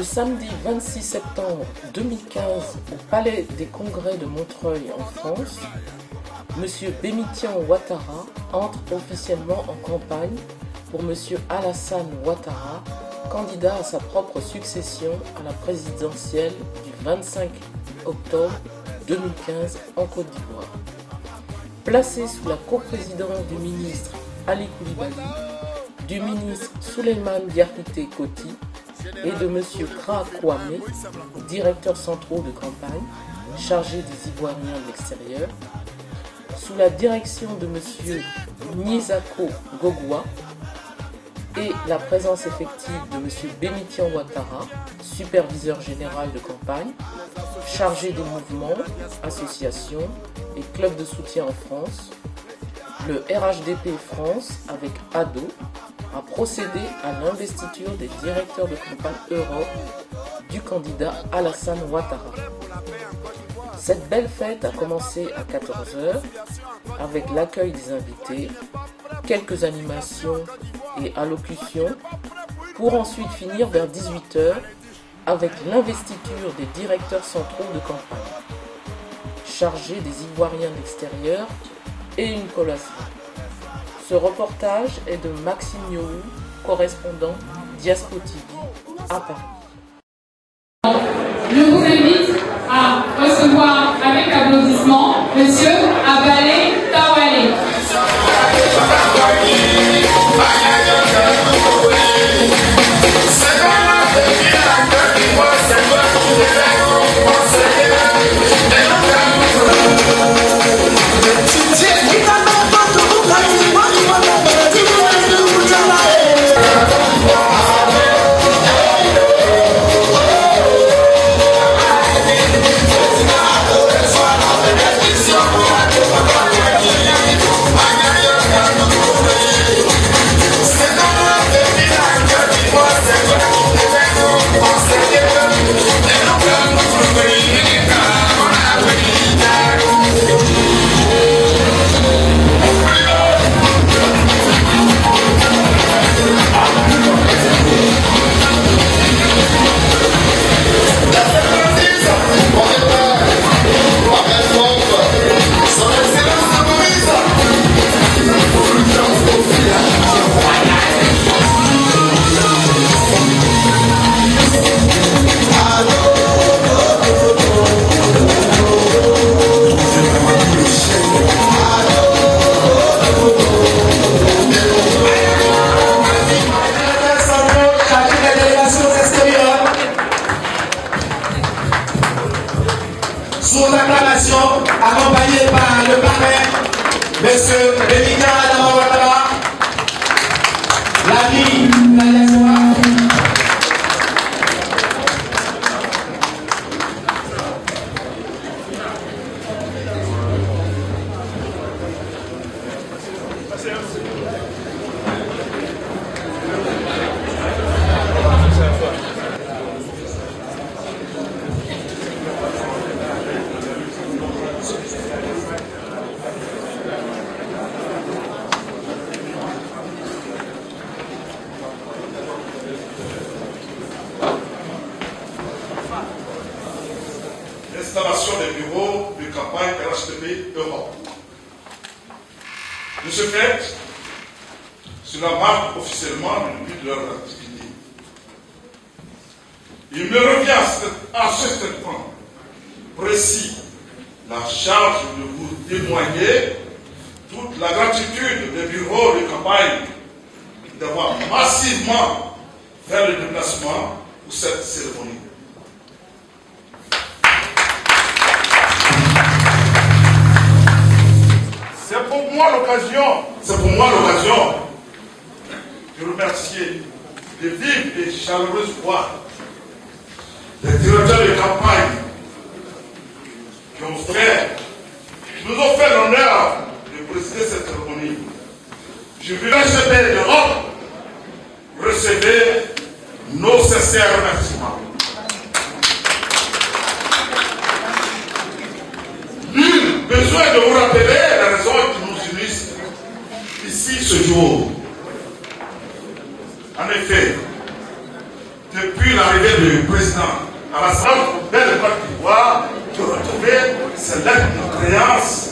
Le samedi 26 septembre 2015, au Palais des Congrès de Montreuil en France, M. Bémitian Ouattara entre officiellement en campagne pour M. Alassane Ouattara, candidat à sa propre succession à la présidentielle du 25 octobre 2015 en Côte d'Ivoire. Placé sous la coprésidence du ministre Ali Koulibaly, du ministre Souleymane Diakité Koti et de M. Kra Kwame, directeurs centraux de campagne, chargés des Ivoiriens de l'extérieur, sous la direction de M. Nyizako Gogwa et la présence effective de M. Bémitian Ouattara, superviseur général de campagne, chargé des mouvements, associations et clubs de soutien en France, le RHDP France, avec ADO, a procédé à l'investiture des directeurs de campagne Europe du candidat Alassane Ouattara. Cette belle fête a commencé à 14 h avec l'accueil des invités, quelques animations et allocutions, pour ensuite finir vers 18 h avec l'investiture des directeurs centraux de campagne, chargés des Ivoiriens d'extérieur et une collation. Ce reportage est de Maxime Yohou, correspondant Diaspo TV à Paris. Je vous invite à recevoir avec applaudissement M. Abalé Tawale. Sous acclamation, accompagné par le parrain, M. Bémitian Ouattara, l'ami de la diaspora. L'installation des bureaux de campagne RHDP Europe. De ce fait, cela marque officiellement le début de leur activité. Il me revient à ce point précis la charge de vous témoigner toute la gratitude des bureaux de campagne d'avoir massivement fait le déplacement pour cette cérémonie. C'est pour moi l'occasion de remercier de vives et chaleureuses voix les directeurs de campagne qui nous ont fait l'honneur de présider cette cérémonie. Je veux RHDP d'Europe, recevez nos sincères remerciements. Nul besoin de vous rappeler les raisons qui nous unissent ici ce jour. En effet, depuis l'arrivée le président Alassane vers le Côte d'Ivoire de retrouver ses lettres de créance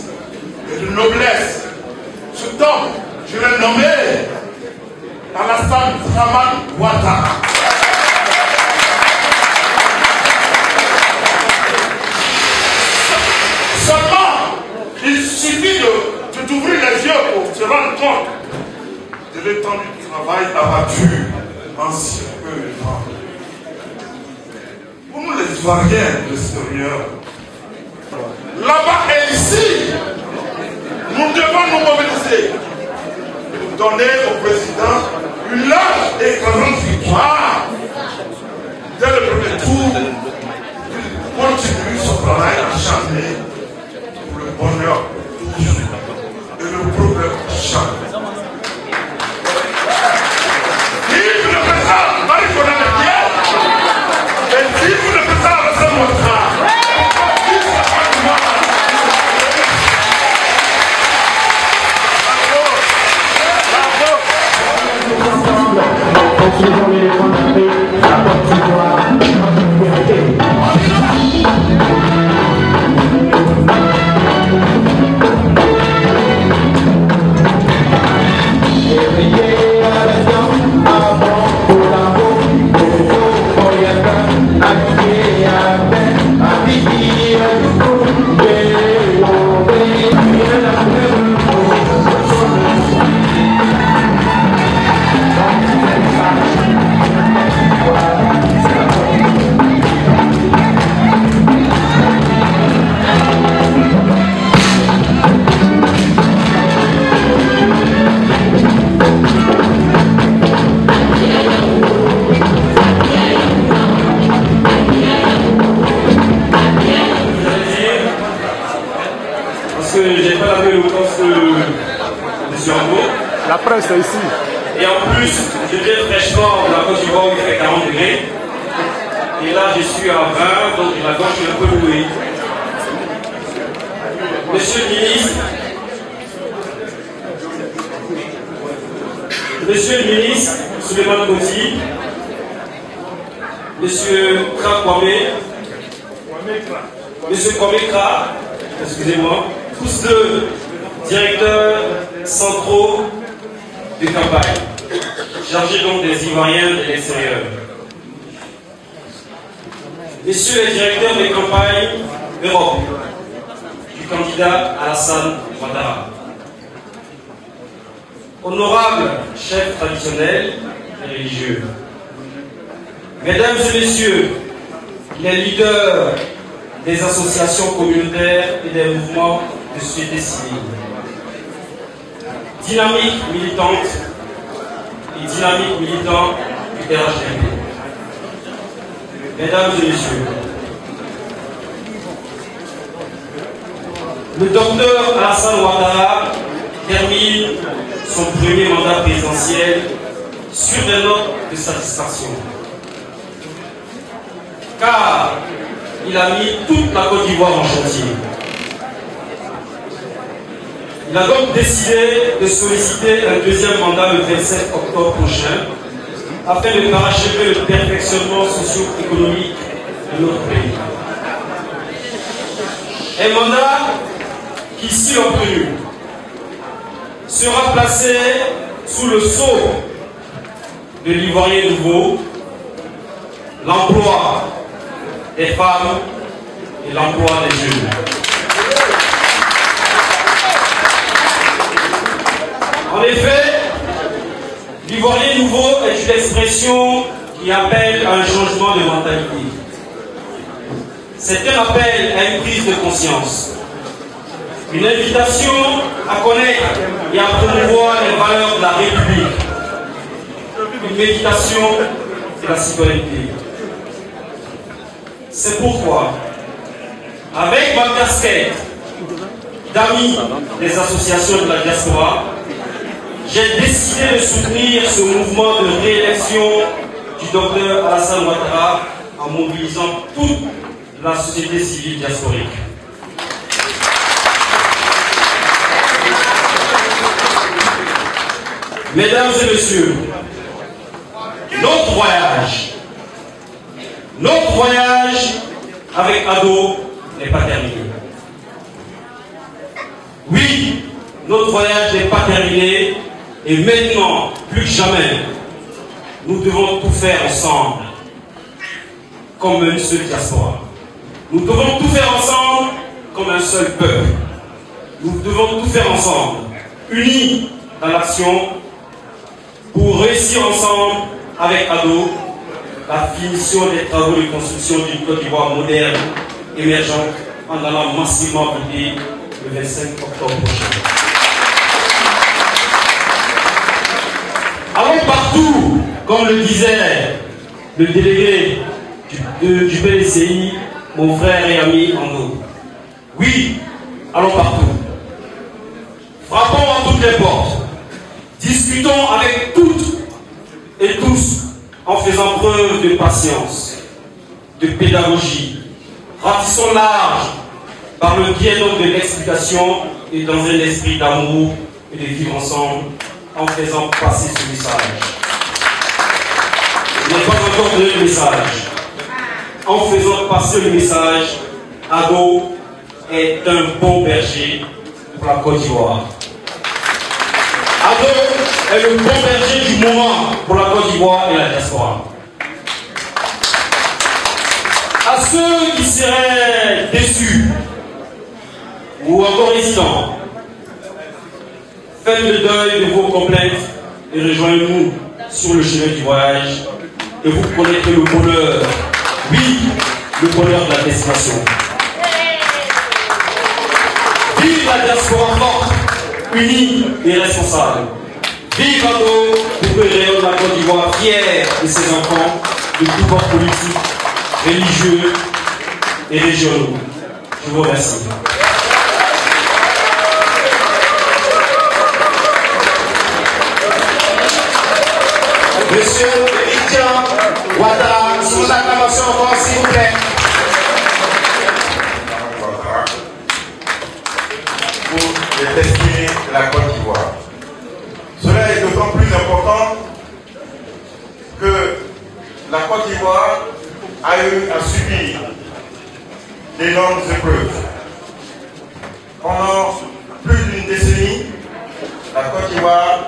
et de noblesse. Cet homme, je l'ai nommé Alassane Dramane Ouattara. Seulement, il suffit d'ouvrir les yeux pour se rendre compte de l'étendue du travail abattu en si peu de temps. Pour nous les Ivoiriens de l'extérieur, là-bas et ici, nous devons nous mobiliser pour donner au président une large et grande victoire dès le premier tour. Il continue son travail acharné pour le bonheur de tous et le progrès de chacun. Vive le président Marie-Claude Pierre et vive le président Alassane Ouattara. La presse est ici. Et en plus, je viens fraîchement de la Côte d'Ivoire où il fait 40 degrés. Et là, je suis à 20, donc la gorge est un peu nouée. Monsieur le ministre, Souleymane Koti, Monsieur Kra Kwame, Monsieur Kwame Kra, excusez-moi, tous deux directeurs centraux de campagne, chargés donc des Ivoiriens de l'extérieur. Messieurs les directeurs des campagnes Europe, du candidat Alassane Ouattara. Honorables chefs traditionnels et religieux, Mesdames et Messieurs, les leaders des associations communautaires et des mouvements de société civile, dynamique militante et dynamique militant du RHDP. Mesdames et Messieurs, le docteur Alassane Ouattara termine son premier mandat présidentiel sur des notes de satisfaction. Car il a mis toute la Côte d'Ivoire en chantier. Il a donc décidé de solliciter un deuxième mandat le 27 octobre prochain afin de parachever le perfectionnement socio-économique de notre pays. Un mandat qui, si obtenu, sera placé sous le sceau de l'Ivoirien nouveau, l'emploi des femmes et l'emploi des jeunes. En effet, l'Ivoirien nouveau est une expression qui appelle à un changement de mentalité. C'est un appel à une prise de conscience. Une invitation à connaître et à promouvoir les valeurs de la République. Une méditation de la citoyenneté. C'est pourquoi, avec ma casquette d'amis des associations de la diaspora, j'ai décidé de soutenir ce mouvement de réélection du docteur Alassane Ouattara en mobilisant toute la société civile diasporique. Mesdames et messieurs, notre voyage Notre voyage avec Ado n'est pas terminé. Oui, notre voyage n'est pas terminé et maintenant, plus que jamais, nous devons tout faire ensemble comme une seule diaspora. Nous devons tout faire ensemble comme un seul peuple. Nous devons tout faire ensemble, unis dans l'action pour réussir ensemble avec Ado la finition des travaux de construction d'une Côte d'Ivoire moderne, émergente, en allant massivement voter le 25 octobre prochain. Allons partout, comme le disait le délégué du PDCI, mon frère et ami Ando. Oui, allons partout. Frappons à toutes les portes. Discutons avec toutes et tous en faisant preuve de patience, de pédagogie. Ratissons large par le biais donc de l'explication et dans un esprit d'amour et de vivre ensemble en faisant passer ce message. Je n'ai pas encore donné le message. En faisant passer le message, Ado est un bon berger pour la Côte d'Ivoire. Ado est le bon berger du moment pour la Côte d'Ivoire et la diaspora. À ceux qui seraient déçus ou encore hésitants, faites le deuil de vos complètes et rejoignez-nous sur le chemin du voyage et vous connaîtrez le bonheur, oui, le bonheur de la destination. Vive la diaspora forte, unie et responsable. Vive Ado pour que rayonne la Côte d'Ivoire fière de ses enfants de tous bords politiques, religieux et régionaux. Je vous remercie. Monsieur Bémitian Ouattara, sous acclamation encore, s'il vous plaît. Pour les destinées de la Côte d'Ivoire. Cela est d'autant plus important que la Côte d'Ivoire a eu à subir d'énormes épreuves. Pendant plus d'une décennie, la Côte d'Ivoire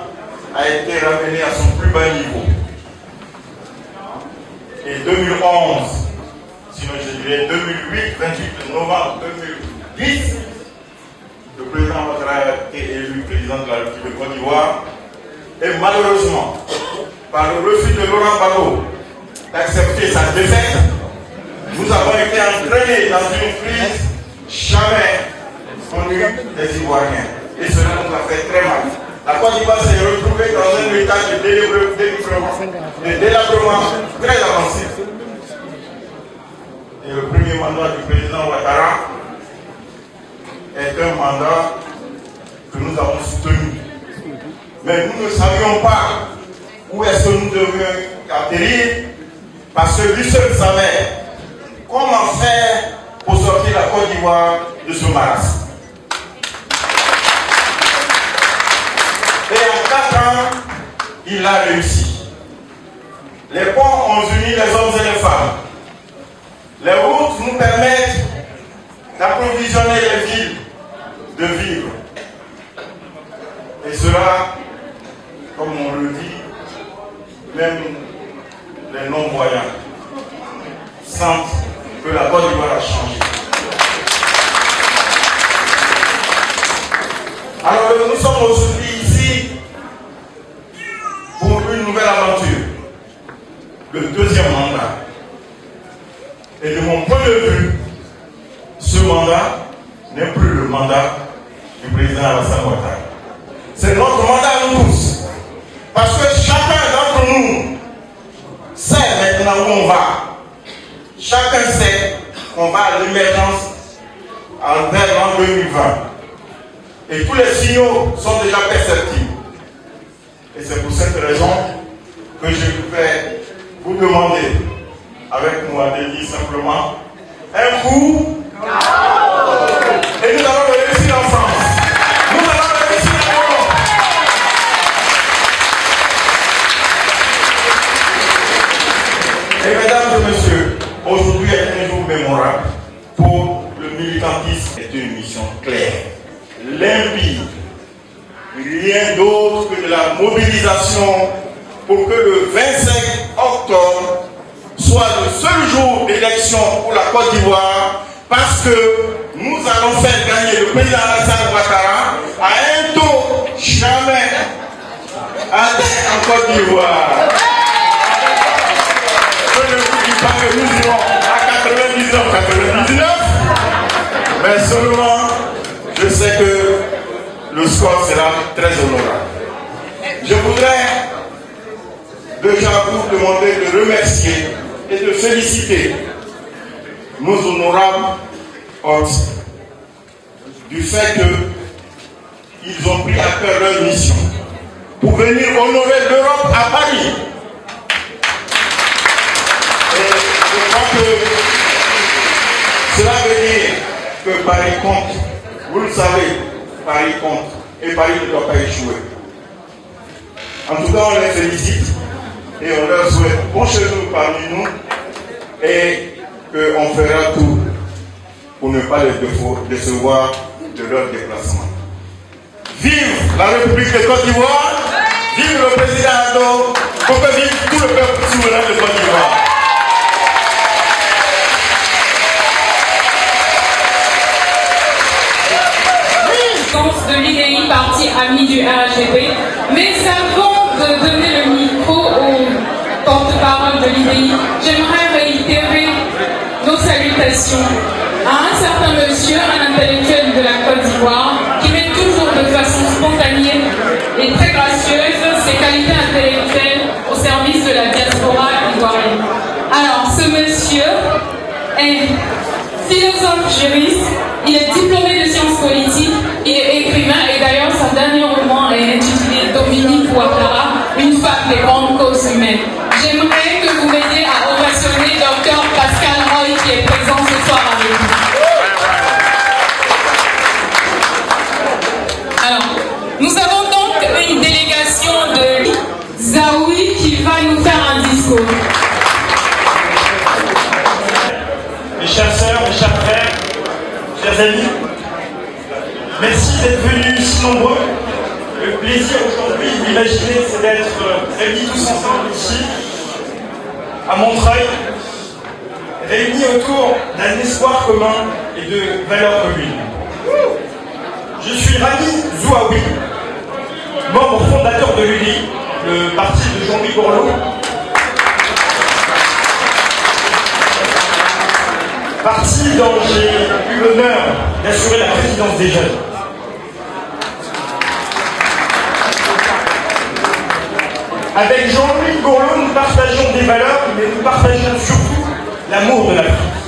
a été ramenée à son plus bas niveau. Et 2011, sinon je dirais 2008, 28 novembre 2010, le président Ouattara a été élu président de la République de Côte d'Ivoire. Et malheureusement, par le refus de Laurent Gbagbo d'accepter sa défaite, nous avons été entraînés dans une crise jamais connue des Ivoiriens. Et cela nous a fait très mal. La Côte d'Ivoire s'est retrouvée dans un état de délabrement très avancé. Et le premier mandat du président Ouattara est un mandat que nous avons soutenu. Mais nous ne savions pas où est-ce que nous devions atterrir, parce que lui seul savait comment faire pour sortir la Côte d'Ivoire de ce marasme. Et en 4 ans, il a réussi. Les ponts ont uni les hommes et les femmes. Les routes nous permettent d'approvisionner les villes de vivre. Et cela, comme on le dit, même les non-voyants sentent que la Côte d'Ivoire a changé. Alors nous sommes aujourd'hui ici pour une nouvelle aventure, le deuxième mandat. Et de mon point de vue, ce mandat n'est plus le mandat du président Alassane Ouattara. C'est notre mandat à nous tous. Parce que chacun d'entre nous sait maintenant où on va. Chacun sait qu'on va à l'émergence vers l'an 2020. Et tous les signaux sont déjà perceptibles. Et c'est pour cette raison que je vais vous demander, avec moi, de dire simplement un coup. Et nous allons réussir en France. Nous allons réussir en Europe. Et mesdames et messieurs, indépendantisme est une mission claire, limpide. Rien d'autre que de la mobilisation pour que le 25 octobre soit le seul jour d'élection pour la Côte d'Ivoire, parce que nous allons faire gagner le président Alassane Ouattara à un taux jamais atteint en Côte d'Ivoire. Je ne vous dis pas que nous irons à 99, mais seulement je sais que le score sera très honorable. Je voudrais déjà vous demander de remercier et de féliciter nos honorables hôtes du fait qu'ils ont pris à cœur leur mission pour venir honorer l'Europe à Paris. Et je crois que cela veut dire que Paris compte. Vous le savez, Paris compte. Et Paris ne doit pas échouer. En tout cas, on les félicite et on leur souhaite bon séjour parmi nous et qu'on fera tout pour ne pas les décevoir de leur déplacement. Vive la République de Côte d'Ivoire, vive le président Ado, pour que vive tout le peuple souverain de Côte d'Ivoire. De l'UDI, parti ami du RHDP. Mais avant de donner le micro au porte-parole de l'UDI, j'aimerais réitérer nos salutations à un certain monsieur, un intellectuel de la Côte d'Ivoire, qui met toujours de façon spontanée et très gracieuse ses qualités intellectuelles au service de la diaspora ivoirienne. Alors, ce monsieur est philosophe juriste, il est diplômé de sciences politiques, il est écrivain et d'ailleurs son dernier roman est intitulé Dominique Ouattara, une femme des grandes causes humaines. J'aimerais que vous m'aidiez à ovationner Dr Pascal Roy qui est présent ce soir avec nous. Alors, nous avons donc une délégation de Zaoui qui va nous faire un discours. Mes chères sœurs, mes chers frères, chers amis, merci d'être venus si nombreux. Le plaisir aujourd'hui, vous l'imaginez, c'est d'être réunis tous ensemble ici, à Montreuil, réunis autour d'un espoir commun et de valeurs communes. Je suis Rami Zouaoui, membre fondateur de l'UDI, le parti de Jean-Louis Borloo, parti dont j'ai eu l'honneur d'assurer la présidence des jeunes. Avec Jean-Louis Borloo, nous partageons des valeurs, mais nous partageons surtout l'amour de l'Afrique.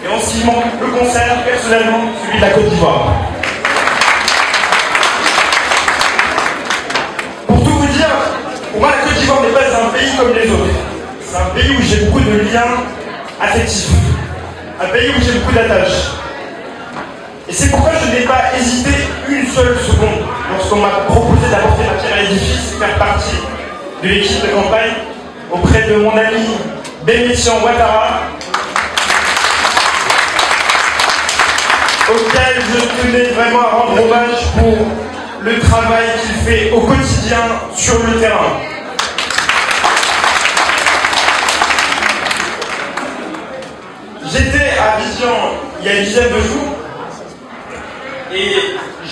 Et en ce qui manque le concerne personnellement celui de la Côte d'Ivoire. Pour tout vous dire, pour moi la Côte d'Ivoire n'est pas un pays comme les autres. C'est un pays où j'ai beaucoup de liens affectifs. Un pays où j'ai beaucoup d'attaches. Et c'est pourquoi je n'ai pas hésité une seule seconde lorsqu'on m'a proposé d'apporter ma pierre à l'édifice et faire partie de l'équipe de campagne auprès de mon ami Bémitian Ouattara, auquel je tenais vraiment à rendre hommage pour le travail qu'il fait au quotidien sur le terrain. J'étais à Abidjan il y a une dizaine de jours et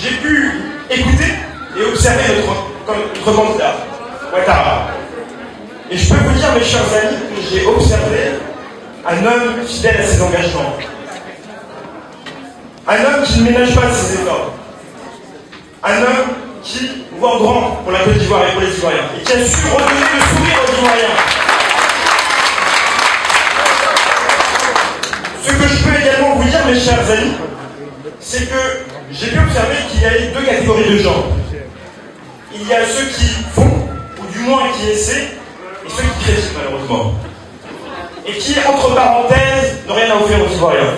j'ai pu écouter et observer notre candidat, Ouattara. Et je peux vous dire, mes chers amis, que j'ai observé un homme fidèle à ses engagements. Un homme qui ne ménage pas ses efforts. Un homme qui voit grand pour la Côte d'Ivoire et pour les Ivoiriens. Et qui a su redonner le sourire aux Ivoiriens. Ce que je peux également vous dire, mes chers amis, c'est que j'ai pu observer qu'il y a deux catégories de gens. Il y a ceux qui font, ou du moins qui essaient, et ceux qui critiquent malheureusement. Et qui, entre parenthèses, n'ont rien à offrir aux Ivoiriens.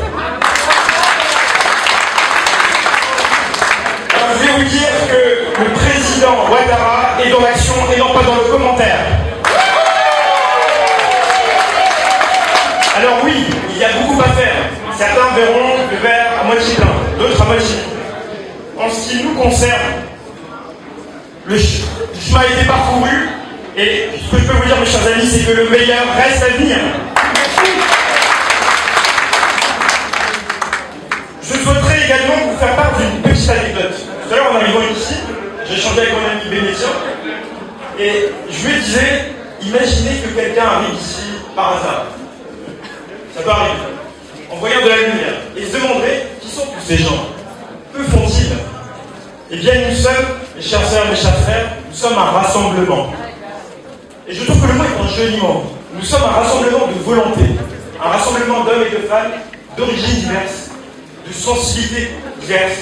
Alors je vais vous dire que le président Ouattara est dans l'action et non pas dans le commentaire. Alors oui, il y a beaucoup à faire. Certains verront le verre à moitié plein, d'autres à moitié. En ce qui nous concerne, le chemin a été parcouru, et ce que je peux vous dire, mes chers amis, c'est que le meilleur reste à venir. Je souhaiterais également vous faire part d'une petite anecdote. Tout à l'heure, en arrivant ici, j'ai échangé avec mon ami Bénétien, et je lui disais, imaginez que quelqu'un arrive ici par hasard. Ça peut arriver. En voyant de la lumière, et se demanderait qui sont tous ces gens. Que font-ils? Eh bien, nous sommes, mes chers sœurs, mes chers frères, nous sommes un rassemblement. Et je trouve que le mot est un joli mot. Nous sommes un rassemblement de volonté, un rassemblement d'hommes et de femmes d'origines diverses, de sensibilités diverses,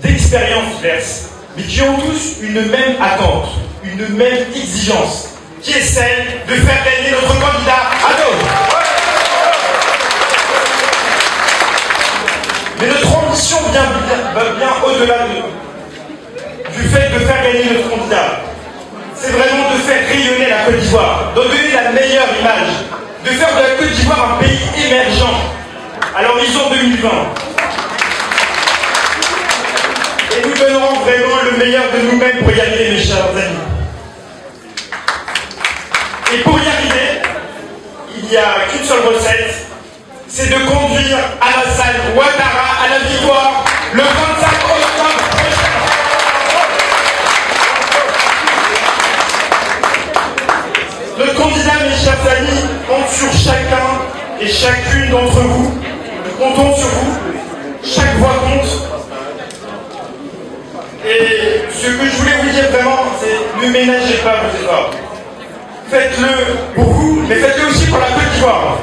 d'expériences diverses, mais qui ont tous une même attente, une même exigence, qui est celle de faire gagner notre candidat à nous. Mais notre ambition va bien au-delà du fait de faire gagner notre candidat. C'est vraiment de faire rayonner la Côte d'Ivoire, de donner la meilleure image, de faire de la Côte d'Ivoire un pays émergent à l'horizon 2020. Et nous donnerons vraiment le meilleur de nous-mêmes pour y arriver, mes chers amis. Et pour y arriver, il n'y a qu'une seule recette, c'est de conduire Alassane Ouattara à la victoire le 25 octobre prochain. Notre candidat, mes chers amis, compte sur chacun et chacune d'entre vous. Nous comptons sur vous. Chaque voix compte. Et ce que je voulais vous dire vraiment, c'est ne ménagez pas vos efforts. Faites-le pour vous, mais faites-le aussi pour la Côte d'Ivoire.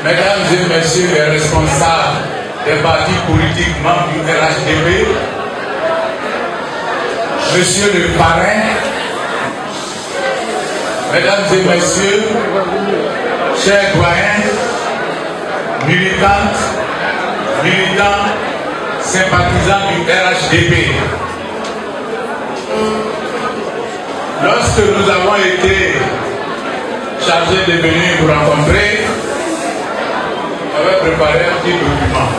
Mesdames et messieurs les responsables des partis politiques membres du RHDP, monsieur le parrain, mesdames et messieurs, chers doyens, militantes, militants, sympathisants du RHDP. Lorsque nous avons été chargés de venir vous rencontrer, j'avais préparé un petit document.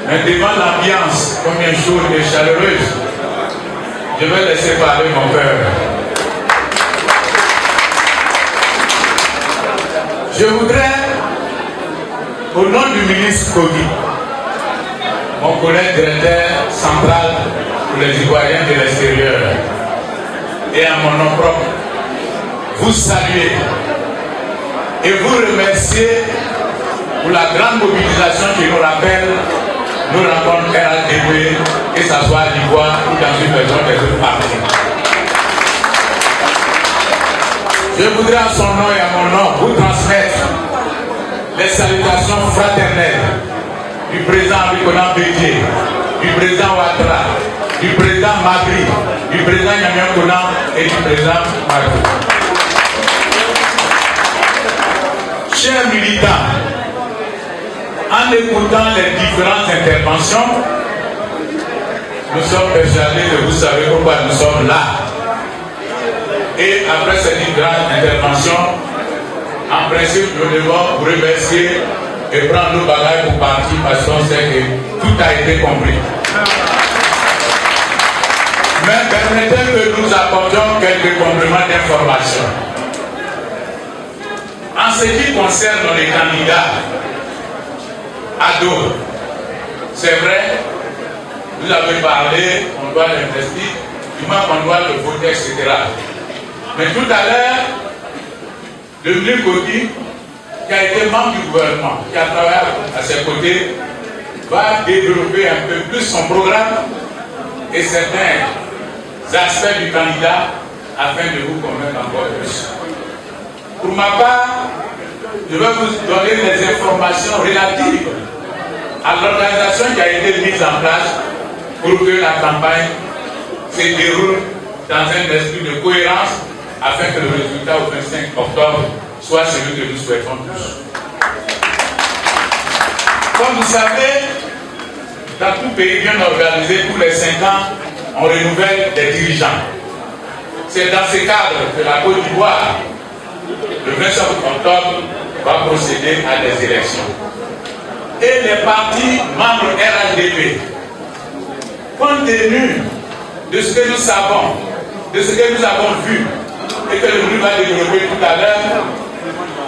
Mais devant l'ambiance, combien chaude et chaleureuse, je vais laisser parler mon cœur. Je voudrais, au nom du ministre Kogi, mon collègue directeur central pour les Ivoiriens de l'extérieur, et à mon nom propre, vous saluer et vous remercier pour la grande mobilisation qui nous rappelle nos rencontres RHDP, que ce soit à l'Ivoire ou dans une maison des autres parties. Je voudrais à son nom et à mon nom vous transmettre les salutations fraternelles du président Abikonan Bédié, du président Ouattara, du président Mabri, du président Nyamian Konan et du président Marou. Chers militants, en écoutant les différentes interventions, nous sommes persuadés que vous savez pourquoi nous sommes là. Et après ces différentes interventions, en principe, nous devons vous remercier et prendre nos bagages pour partir parce qu'on sait que tout a été compris. Mais permettez que nous apportions quelques compléments d'information. En ce qui concerne les candidats à dos, c'est vrai, vous avez parlé, on doit l'investir, du moins qu'on doit le voter, etc. Mais tout à l'heure, le ministre Kodi, qui a été membre du gouvernement, qui a travaillé à ses côtés, va développer un peu plus son programme et certains aspects du candidat afin de vous convaincre encore plus. Pour ma part, je vais vous donner des informations relatives à l'organisation qui a été mise en place pour que la campagne se déroule dans un esprit de cohérence afin que le résultat au 25 octobre soit celui que nous souhaitons tous. Comme vous savez, dans tout pays bien organisé, tous les 5 ans, on renouvelle des dirigeants. C'est dans ce cadre que la Côte d'Ivoire, le 25 octobre, va procéder à des élections. Et les partis membres RHDP, compte tenu de ce que nous savons, de ce que nous avons vu, et que le ministre va développer tout à l'heure,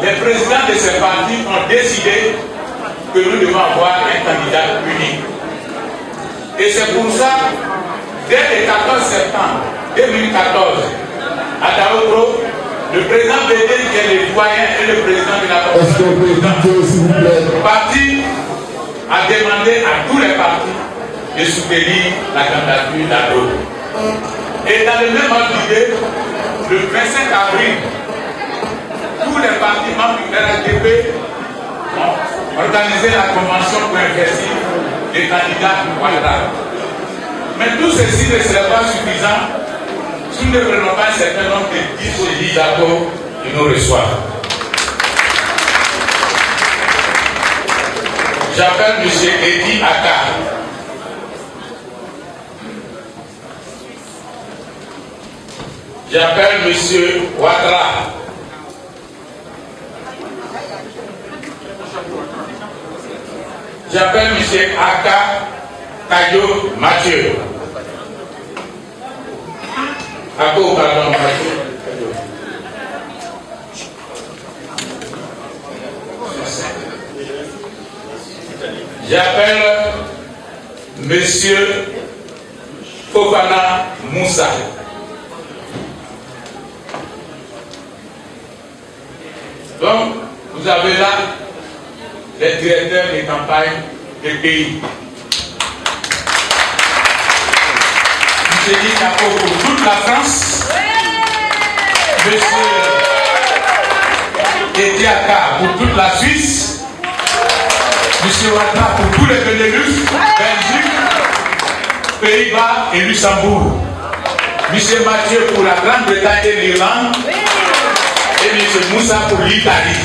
les présidents de ces partis ont décidé que nous devons avoir un candidat unique. Et c'est pour ça, dès le 14 septembre 2014, à Daouro, le président Bédé, qui est le doyen et le président de la Commission, le parti a demandé à tous les partis de soutenir la candidature d'Ado. Et dans le même ordre d'idée, le 25 avril, tous les partis membres du RHDP ont organisé la convention pour investir des candidats du Ouattara. Mais tout ceci ne serait pas suffisant si nous ne prenons pas un certain nombre de 10 accords qui nous reçoivent. J'appelle M. Edi Aka. J'appelle M. Ouattara. J'appelle M. Aka Kayo Mathieu. Ako, pardon, Mathieu. J'appelle M. Fofana Moussa. Donc, vous avez là les directeurs des campagnes des pays. M. Dikako pour toute la France, M. Ediaka pour toute la Suisse, M. Ouattara pour tous les Benelux, Belgique, Pays-Bas et Luxembourg, M. Mathieu pour la Grande-Bretagne et l'Irlande, et M. Moussa pour l'Italie.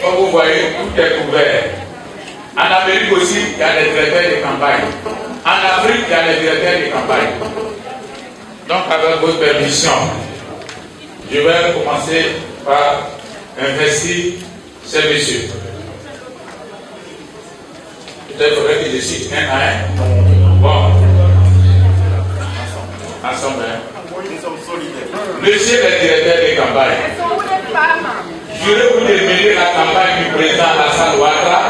Comme vous voyez, tout est couvert. En Amérique aussi, il y a des directeurs de campagne. En Afrique, il y a des directeurs de campagne. Donc, avec votre permission, je vais commencer par investir ces messieurs. Peut-être faudrait que je cite un à un. Bon. Ensemble. Monsieur le directeur de campagne, je vais vous démêler la campagne du président Alassane Ouattara,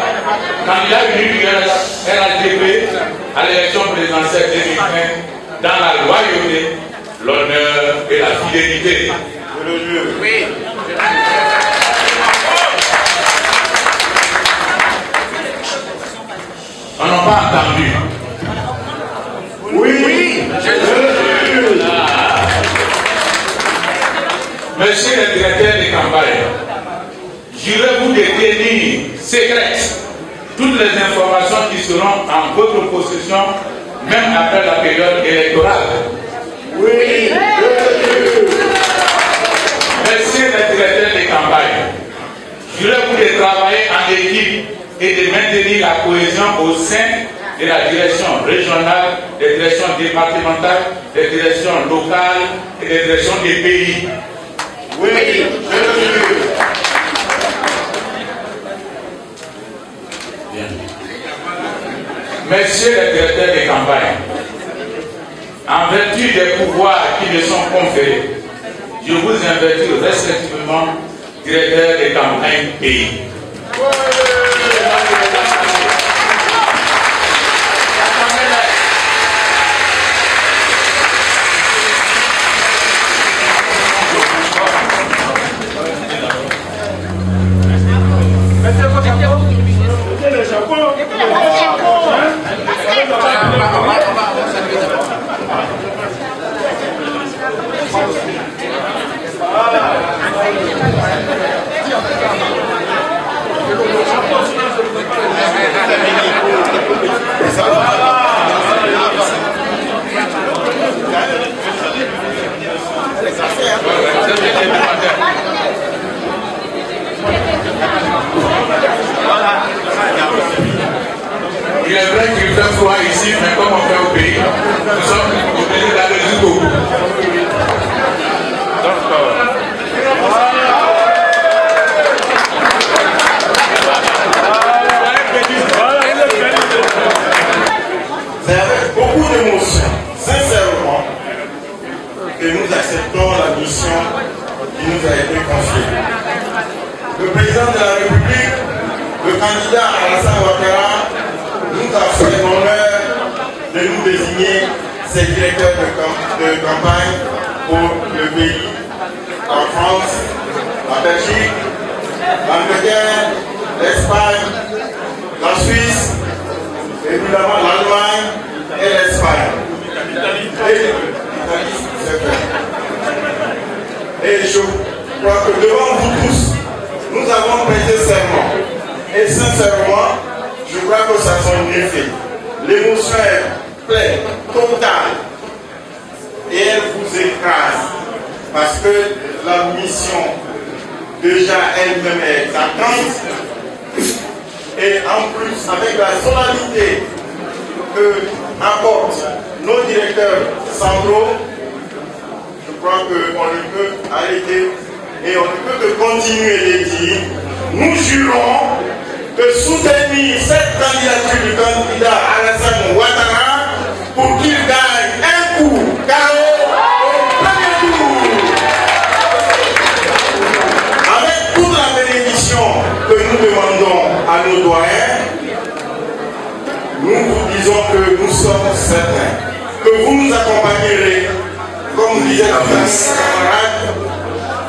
candidat unique du RHDP à l'élection présidentielle 2020 dans la loyauté, l'honneur et la fidélité. Oui. On n'a pas entendu. Oui. Monsieur le directeur de campagne, jurez vous de tenir secrètes toutes les informations qui seront en votre possession, même après la période électorale. Oui. Messieurs les directeurs de campagne, jurez-vous de travailler en équipe et de maintenir la cohésion au sein de la direction régionale, des directions départementales, des directions locales et des directions des pays. Oui, je le jure. Bien. Messieurs les directeurs de campagne, en vertu des pouvoirs qui me sont conférés, je vous invite respectivement directeur de campagne pays. Il est vrai qu'il fait froid ici, mais comme on fait au pays, nous sommes obligés d'aller jusqu'au bout. C'est avec beaucoup d'émotion, sincèrement, que nous acceptons la mission qui nous a été confiée. Le président de la République, le candidat Alassane Ouattara, nous a fait l'honneur de nous désigner ses directeurs de campagne pour le pays, la France, la Belgique, l'Angleterre, l'Espagne, la Suisse, évidemment l'Allemagne et l'Espagne. Et l'Italie, c'est vrai. Et je crois que devant vous tous, nous avons prêté serment. Et sincèrement, je crois que ça a son effet. L'émotion est pleine, totale. Et elle vous écrase. Parce que la mission, déjà elle-même est attente. Et en plus, avec la solennité que apportent nos directeurs centraux, je crois qu'on ne peut arrêter et on ne peut que continuer de dire, nous jurons de soutenir cette candidature du candidat Alassane Ouattara pour qu'il gagne un coup KO au premier tour. Avec toute la bénédiction que nous demandons à nos doyens, nous vous disons que nous sommes certains que vous nous accompagnerez, comme disait la camarade,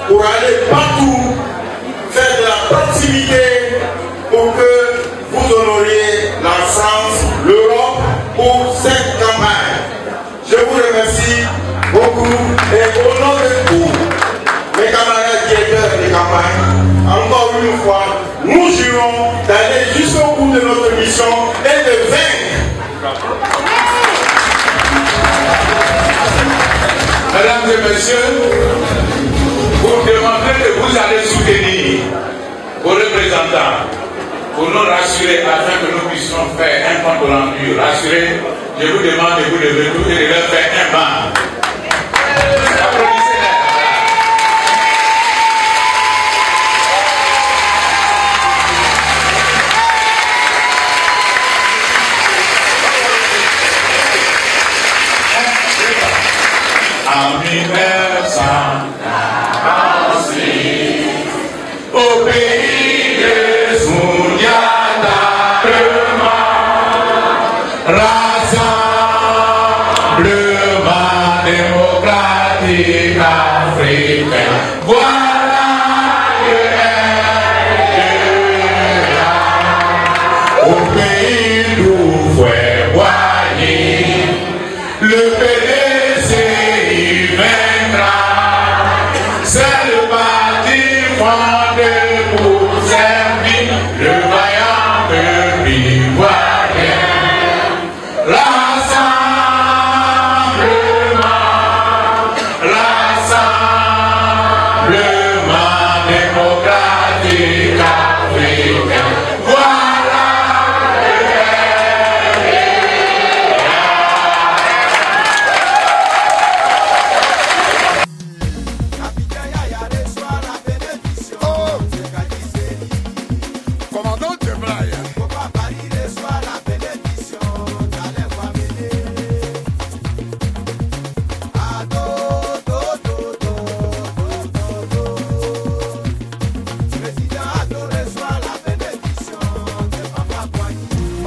pour aller partout, faire de la proximité pour que vous honoriez la France, l'Europe pour cette campagne. Je vous remercie beaucoup et au nom de tous mes camarades directeurs de campagne, encore une fois, nous jurons d'aller jusqu'au bout de notre mission et de vaincre. Mesdames et messieurs, pour demander que vous allez soutenir vos représentants, pour nous rassurer afin que nous puissions faire un compte rendu rassuré, je vous demande de vous lever tous et de leur faire un banc. Applaudissez-les. En 1946, au pays de Souniata, rassemblement démocratique africain, voilà au pays d'où fait voyer le PDC y viendra, c'est le parti fondé pour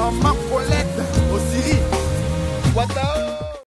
Maman Colette.